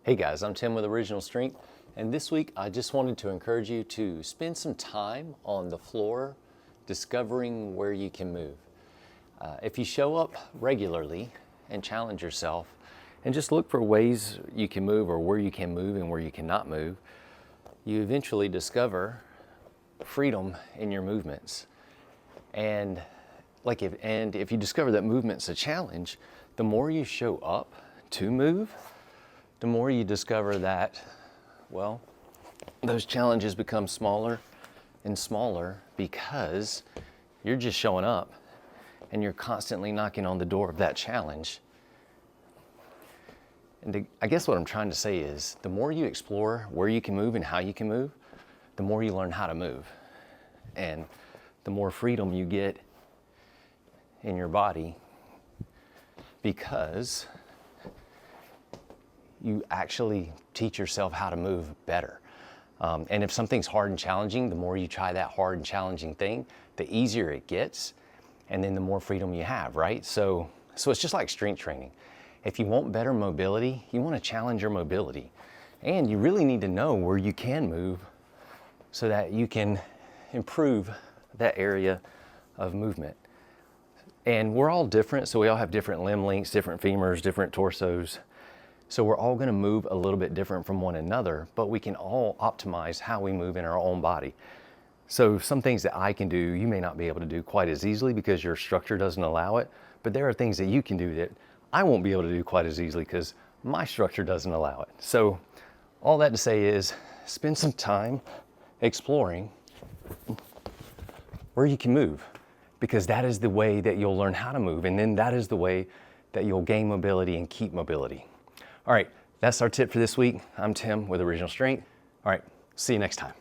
Hey guys, I'm Tim with Original Strength, and this week I just wanted to encourage you to spend some time on the floor discovering where you can move. If you show up regularly and challenge yourself and just look for ways you can move or where you can move and where you cannot move, you eventually discover freedom in your movements. And if you discover that movement's a challenge, the more you show up to move, the more you discover that, well, those challenges become smaller and smaller because you're just showing up and you're constantly knocking on the door of that challenge. And I guess what I'm trying to say is the more you explore where you can move and how you can move, the more you learn how to move. And the more freedom you get in your body because you actually teach yourself how to move better. And if something's hard and challenging, the more you try that hard and challenging thing, the easier it gets, and then the more freedom you have, right? So it's just like strength training. If you want better mobility, you want to challenge your mobility. And you really need to know where you can move so that you can improve that area of movement. And we're all different, so we all have different limb lengths, different femurs, different torsos. So we're all going to move a little bit different from one another, but we can all optimize how we move in our own body. So some things that I can do, you may not be able to do quite as easily because your structure doesn't allow it, but there are things that you can do that I won't be able to do quite as easily because my structure doesn't allow it. So all that to say is spend some time exploring where you can move, because that is the way that you'll learn how to move, and then that is the way that you'll gain mobility and keep mobility. All right, that's our tip for this week. I'm Tim with Original Strength. All right, see you next time.